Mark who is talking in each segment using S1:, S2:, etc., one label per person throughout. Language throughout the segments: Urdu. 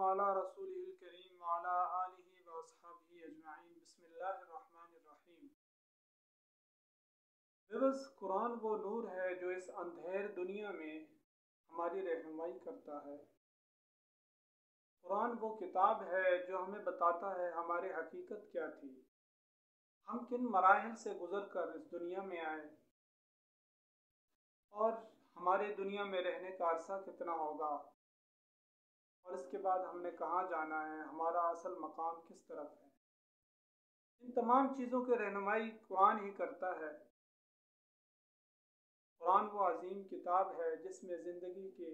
S1: علی رسولہ الکریم وعلی آلہ واصحابہ اجمعین بسم اللہ الرحمن الرحیم۔ بس قرآن وہ نور ہے جو اس اندھیر دنیا میں ہماری رہنمائی کرتا ہے۔ قرآن وہ کتاب ہے جو ہمیں بتاتا ہے ہماری حقیقت کیا تھی، ہم کن مراحل سے گزر کر اس دنیا میں آئے اور ہمارے دنیا میں رہنے کا عرصہ کتنا ہوگا، اور اس کے بعد ہم نے کہاں جانا ہے، ہمارا اصل مقام کس طرف ہے۔ ان تمام چیزوں کی رہنمائی قرآن ہی کرتا ہے۔ قرآن وہ عظیم کتاب ہے جس میں زندگی کے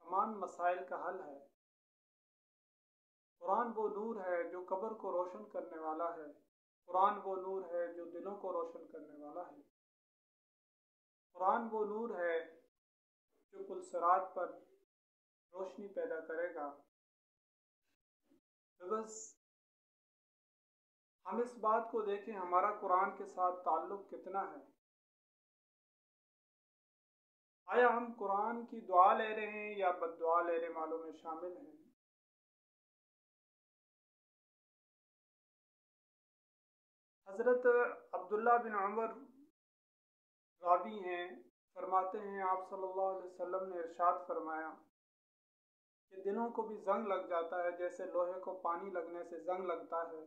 S1: تمام مسائل کا حل ہے۔ قرآن وہ نور ہے جو قبر کو روشن کرنے والا ہے۔ قرآن وہ نور ہے جو دلوں کو روشن کرنے والا ہے۔ قرآن وہ نور ہے جو پل صراط پر روشنی پیدا کرے گا۔ بس ہم اس بات کو دیکھیں ہمارا قرآن کے ساتھ تعلق کتنا ہے۔ آیا ہم قرآن کی دعا لے رہے ہیں یا بد دعا لینے والوں میں شامل ہیں؟ حضرت عبداللہ بن عمر راوی ہیں، فرماتے ہیں آپ صلی اللہ علیہ وسلم نے ارشاد فرمایا کہ دلوں کو بھی زنگ لگ جاتا ہے جیسے لوہے کو پانی لگنے سے زنگ لگتا ہے۔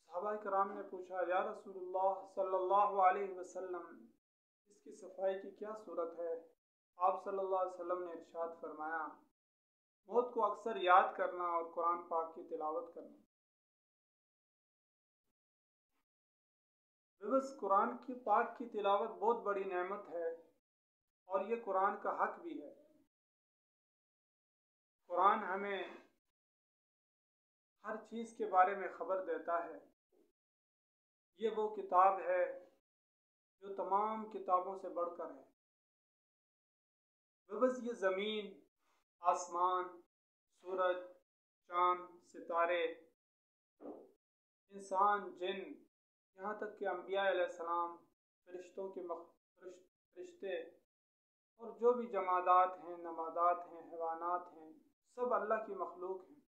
S1: صحابہ کرام نے پوچھا یا رسول اللہ صلی اللہ علیہ وسلم، اس کی صفائی کی کیا صورت ہے؟ آپ صلی اللہ علیہ وسلم نے ارشاد فرمایا موت کو اکثر یاد کرنا اور قرآن پاک کی تلاوت کرنا۔ بس قرآن کی پاک کی تلاوت بہت بڑی نعمت ہے اور یہ قرآن کا حق بھی ہے۔ قرآن ہمیں ہر چیز کے بارے میں خبر دیتا ہے۔ یہ وہ کتاب ہے جو تمام کتابوں سے بڑھ کر ہے۔ بس یہ زمین، آسمان، سورج، چاند، ستارے، انسان، جن، یہاں تک کہ انبیاء علیہ السلام، فرشتے اور جو بھی جمادات ہیں، نباتات ہیں، حیوانات ہیں، سب اللہ کی مخلوق ہیں۔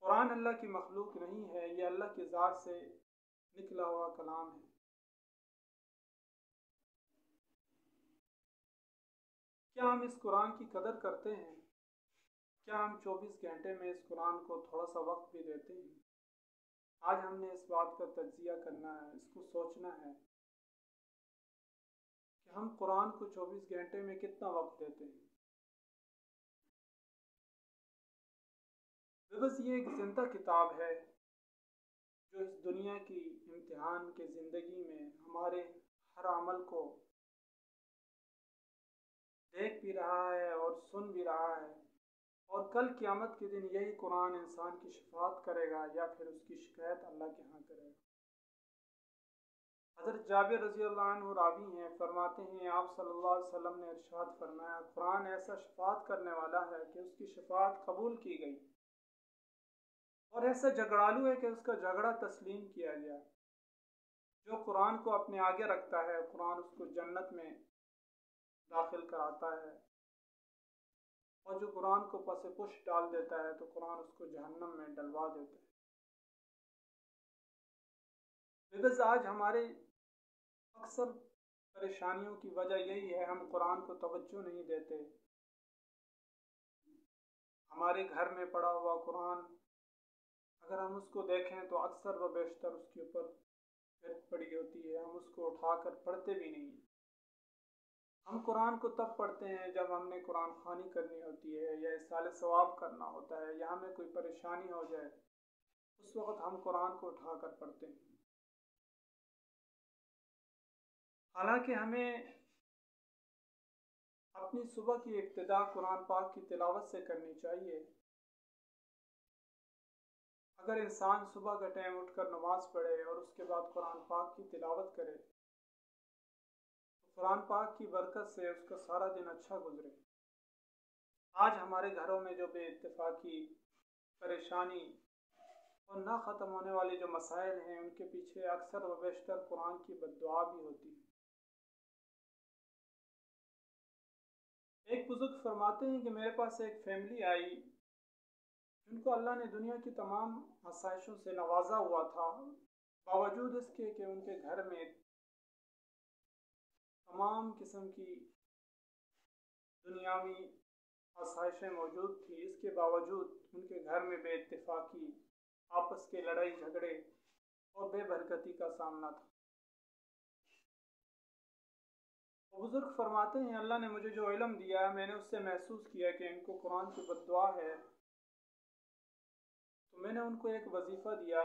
S1: قرآن اللہ کی مخلوق نہیں ہے، یہ اللہ کی ذات سے نکلا ہوا کلام ہے۔ کیا ہم اس قرآن کی قدر کرتے ہیں؟ کیا ہم 24 گھنٹے میں اس قرآن کو تھوڑا سا وقت بھی دیتے ہیں؟ آج ہم نے اس بات کا تجزیہ کرنا ہے، اس کو سوچنا ہے کہ ہم قرآن کو 24 گھنٹے میں کتنا وقت دیتے ہیں۔ بس یہ ایک زندہ کتاب ہے جو اس دنیا کی امتحان کے زندگی میں ہمارے ہر عمل کو دیکھ بھی رہا ہے اور سن بھی رہا ہے، اور کل قیامت کے دن یہی قرآن انسان کی شفاعت کرے گا یا پھر اس کی شکایت اللہ کے ہاں کرے گا۔ حضرت جابر رضی اللہ عنہ راوی ہیں، فرماتے ہیں آپ صلی اللہ علیہ وسلم نے ارشاد فرمایا قرآن ایسا شفاعت کرنے والا ہے کہ اس کی شفاعت قبول کی گئی، اور ایسا جھگڑالو ہے کہ اس کا جھگڑا تسلیم کیا گیا۔ جو قرآن کو اپنے آگے رکھتا ہے قرآن اس کو جنت میں داخل کراتا ہے، اور جو قرآن کو پس پش ڈال دیتا ہے تو قرآن اس کو جہنم میں ڈلوا دیتا ہے۔ بس آج ہمارے اکثر پریشانیوں کی وجہ یہی ہے، ہم قرآن کو توجہ نہیں دیتے۔ ہمارے گھر میں پڑا ہوا قرآن اگر ہم اس کو دیکھیں تو اکثر و بیشتر اس کے اوپر گرد پڑی ہوتی ہے، ہم اس کو اٹھا کر پڑھتے بھی نہیں۔ ہم قرآن کو تب پڑھتے ہیں جب ہم نے قرآن خوانی کرنی ہوتی ہے یا اصالہ ثواب کرنا ہوتا ہے یا ہمیں کوئی پریشانی ہو جائے، اس وقت ہم قرآن کو اٹھا کر پڑھتے ہیں۔ حالانکہ ہمیں اپنی صبح کی ابتدا قرآن پاک کی تلاوت سے کرنی چاہیے۔ اگر انسان صبح کا ٹائم اٹھ کر نماز پڑھے اور اس کے بعد قرآن پاک کی تلاوت کرے تو قرآن پاک کی برکت سے اس کا سارا دن اچھا گزرے۔ آج ہمارے گھروں میں جو بے اتفاقی، پریشانی اور نہ ختم ہونے والی جو مسائل ہیں ان کے پیچھے اکثر و بیشتر قرآن کی بد دعا بھی ہوتی ہے۔ بزرگ فرماتے ہیں کہ میرے پاس ایک فیملی آئی جن کو اللہ نے دنیا کی تمام آسائشوں سے نوازا ہوا تھا، باوجود اس کے کہ ان کے گھر میں تمام قسم کی دنیاوی آسائشیں موجود تھیں، اس کے باوجود ان کے گھر میں بے اتفاقی، آپس کے لڑائی جھگڑے اور بے برکتی کا سامنا تھا۔ بزرگ فرماتے ہیں اللہ نے مجھے جو علم دیا، میں نے اس سے محسوس کیا کہ ان کو قرآن کی بد دعا ہے، تو میں نے ان کو ایک وظیفہ دیا،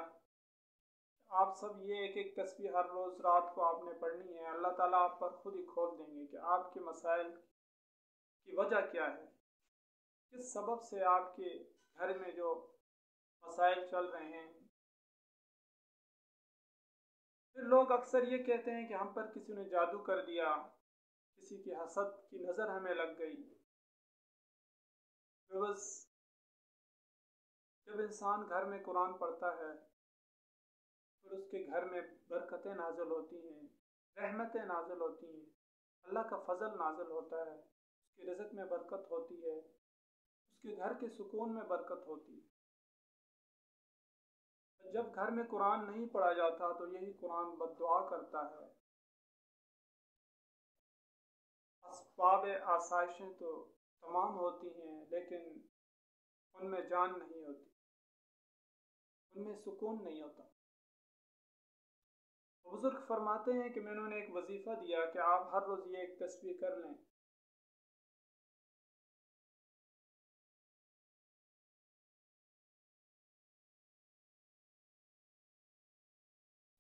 S1: آپ سب یہ ایک ایک تسبیح ہر روز رات کو آپ نے پڑھنی ہے، اللہ تعالیٰ آپ پر خود ہی کھول دیں گے کہ آپ کے مسائل کی وجہ کیا ہے، کس سبب سے آپ کے گھر میں جو مسائل چل رہے ہیں۔ پھر لوگ اکثر یہ کہتے ہیں کہ ہم پر کسی نے جادو کر دیا، کسی کی حسد کی نظر ہمیں لگ گئی۔ بس جب انسان گھر میں قرآن پڑھتا ہے پھر اس کے گھر میں برکتیں نازل ہوتی ہیں، رحمتیں نازل ہوتی ہیں، اللہ کا فضل نازل ہوتا ہے، اس کے رزق میں برکت ہوتی ہے، اس کے گھر کے سکون میں برکت ہوتی ہے۔ جب گھر میں قرآن نہیں پڑھا جاتا تو یہی قرآن بد دعا کرتا ہے۔ اسباب آسائشیں تو تمام ہوتی ہیں لیکن ان میں جان نہیں ہوتی، ان میں سکون نہیں ہوتا۔ بزرگ فرماتے ہیں کہ میں نے انہیں ایک وظیفہ دیا کہ آپ ہر روز یہ ایک تسبیح کر لیں،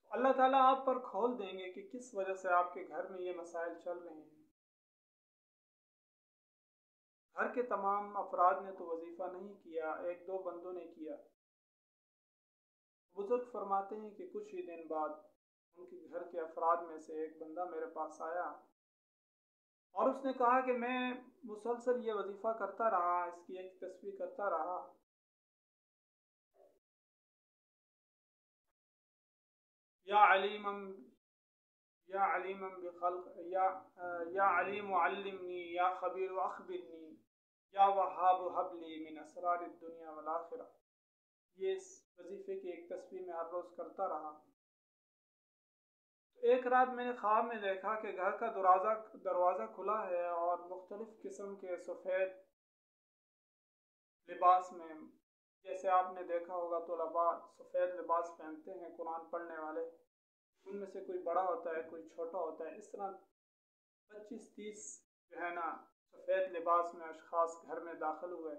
S1: تو اللہ تعالیٰ آپ پر کھول دیں گے کہ کس وجہ سے آپ کے گھر میں یہ مسائل چل رہے ہیں۔ گھر کے تمام افراد نے تو وظیفہ نہیں کیا، ایک دو بندوں نے کیا۔ بزرگ فرماتے ہیں کہ کچھ ہی دن بعد ان کے گھر کے افراد میں سے ایک بندہ میرے پاس آیا اور اس نے کہا کہ میں مسلسل یہ وظیفہ کرتا رہا، اس کی ایک تسبیح کرتا رہا، یا علیما یا علیما بخلق یا علیم علمنی یا خبیر اخبرنی یا وہاب حب لی من اسرار الدنیا والآخرہ۔ یہ اس وظیفے کی ایک تسبیح میں ہر روز کرتا رہا۔ ایک رات میں نے خواب میں دیکھا کہ گھر کا دروازہ کھلا ہے اور مختلف قسم کے سفید لباس میں، جیسے آپ نے دیکھا ہوگا طلباء سفید لباس پہنتے ہیں قرآن پڑھنے والے، ان میں سے کوئی بڑا ہوتا ہے کوئی چھوٹا ہوتا ہے، اس طرح 25-30 جو ہے نا سفید لباس میں اشخاص گھر میں داخل ہوئے۔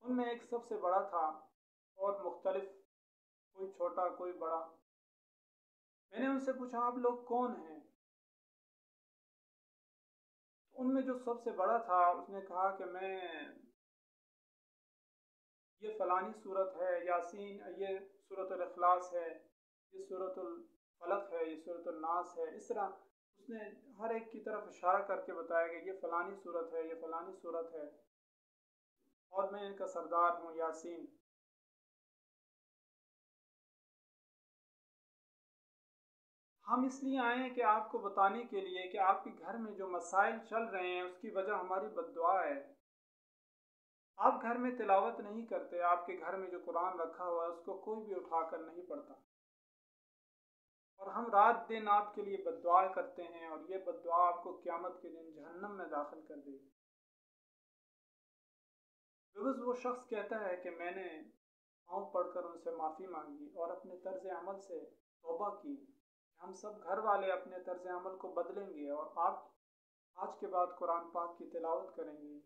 S1: ان میں ایک سب سے بڑا تھا اور مختلف، کوئی چھوٹا کوئی بڑا۔ میں نے ان سے پوچھا آپ لوگ کون ہیں؟ ان میں جو سب سے بڑا تھا اس نے کہا کہ میں یہ فلانی صورت ہے، یاسین، یہ سورۃ الاخلاص ہے، یہ سورۃ الفلق ہے، یہ سورۃ الناس ہے۔ اس طرح اس نے ہر ایک کی طرف اشارہ کر کے بتایا کہ یہ فلانی صورت ہے، یہ فلانی صورت ہے، اور میں ان کا سردار ہوں یاسین۔ ہم اس لیے آئے ہیں کہ آپ کو بتانے کے لیے کہ آپ کے گھر میں جو مسائل چل رہے ہیں اس کی وجہ ہماری بد دعا ہے۔ آپ گھر میں تلاوت نہیں کرتے، آپ کے گھر میں جو قرآن رکھا ہوا ہے اس کو کوئی بھی اٹھا کر نہیں پڑھتا، اور ہم رات دن آپ کے لیے بد دعا کرتے ہیں، اور یہ بد دعا آپ کو قیامت کے دن جہنم میں داخل کر دے گی۔ بس وہ شخص کہتا ہے کہ میں نے پاؤں پڑھ کر ان سے معافی مانگی اور اپنے طرز عمل سے توبہ کی، ہم سب گھر والے اپنے طرز عمل کو بدلیں گے اور آپ آج کے بعد قرآن پاک کی تلاوت کریں گے۔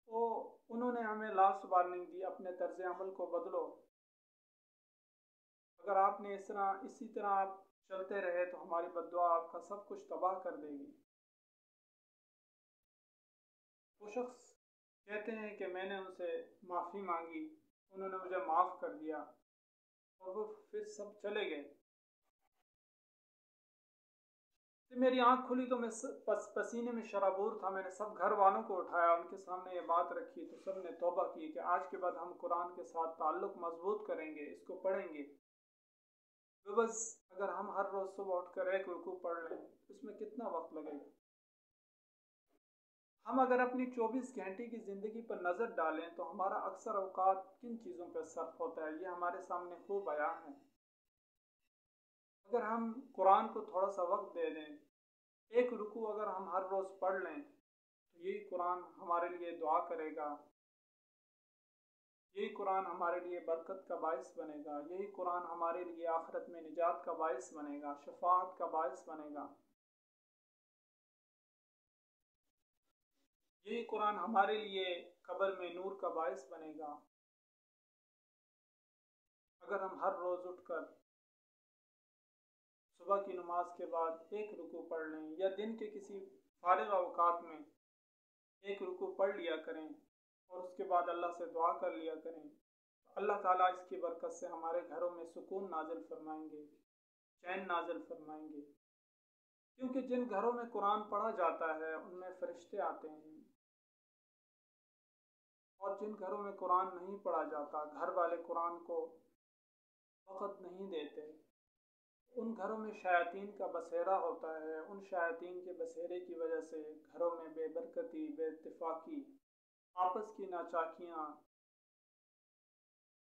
S1: تو انہوں نے ہمیں لاسٹ وارننگ دی، اپنے طرز عمل کو بدلو، اگر آپ نے اسی طرح آپ چلتے رہے تو ہماری بد دعا آپ کا سب کچھ تباہ کر دے گی۔ وہ شخص کہتے ہیں کہ میں نے ان سے معافی مانگی، انہوں نے مجھے معاف کر دیا اور وہ پھر سب چلے گئے۔ میری آنکھ کھلی تو میں پسینے میں شرابور تھا، میں نے سب گھر والوں کو اٹھایا، ان کے سامنے یہ بات رکھی تو سب نے توبہ کی کہ آج کے بعد ہم قرآن کے ساتھ تعلق مضبوط کریں گے، اس کو پڑھیں گے۔ بس اگر ہم ہر روز صبح اٹھ کر ایک رکوع پڑھ لیں اس میں کتنا وقت لگے گا؟ ہم اگر اپنی 24 گھنٹے کی زندگی پر نظر ڈالیں تو ہمارا اکثر اوقات کن چیزوں پر صرف ہوتا ہے، یہ ہمارے سامنے خوب بیان ہے۔ اگر ہم قرآن کو تھوڑا سا وقت دے دیں، ایک رکوع اگر ہم ہر روز پڑھ لیں تو یہی قرآن ہمارے لیے دعا کرے گا، یہی قرآن ہمارے لیے برکت کا باعث بنے گا، یہی قرآن ہمارے لیے آخرت میں نجات کا باعث بنے گا، شفاعت کا باعث بنے گا، یہی قرآن ہمارے لیے قبر میں نور کا باعث بنے گا۔ اگر ہم ہر روز اٹھ کر صبح کی نماز کے بعد ایک رکوع پڑھ لیں یا دن کے کسی فارغ اوقات میں ایک رکوع پڑھ لیا کریں اور اس کے بعد اللہ سے دعا کر لیا کریں، اللہ تعالیٰ اس کی برکت سے ہمارے گھروں میں سکون نازل فرمائیں گے، چین نازل فرمائیں گے، کیونکہ جن گھروں میں قرآن پڑھا جاتا ہے ان میں فرشتے آتے ہیں، اور جن گھروں میں قرآن نہیں پڑھا جاتا، گھر والے قرآن کو وقت نہیں دیتے، ان گھروں میں شیاطین کا بسیرا ہوتا ہے، ان شیاطین کے بسیرے کی وجہ سے گھروں میں بے برکتی، بے اتفاقی، آپس کی ناچاکیاں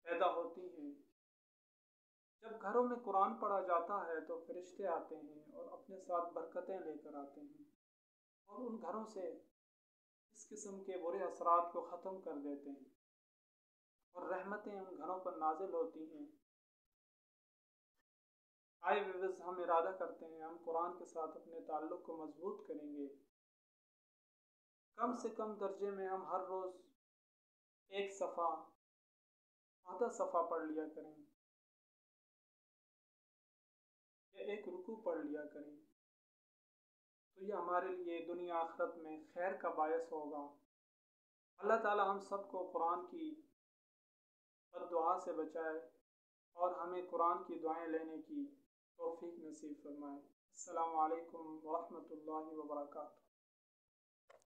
S1: پیدا ہوتی ہیں۔ جب گھروں میں قرآن پڑھا جاتا ہے تو فرشتے آتے ہیں اور اپنے ساتھ برکتیں لے کر آتے ہیں اور ان گھروں سے اس قسم کے برے اثرات کو ختم کر دیتے ہیں اور رحمتیں ان گھروں پر نازل ہوتی ہیں۔ آئے ویورز، ہم ارادہ کرتے ہیں ہم قرآن کے ساتھ اپنے تعلق کو مضبوط کریں گے، کم سے کم درجے میں ہم ہر روز ایک صفحہ، آدھا صفحہ پڑھ لیا کریں یا ایک رکوع پڑھ لیا کریں، تو یہ ہمارے لیے دنیا آخرت میں خیر کا باعث ہوگا۔ اللہ تعالی ہم سب کو قرآن کی بد دعا سے بچائے اور ہمیں قرآن کی دعائیں لینے کی توفیق نصیب فرمائے۔ السلام علیکم ورحمۃ اللہ وبرکاتہ۔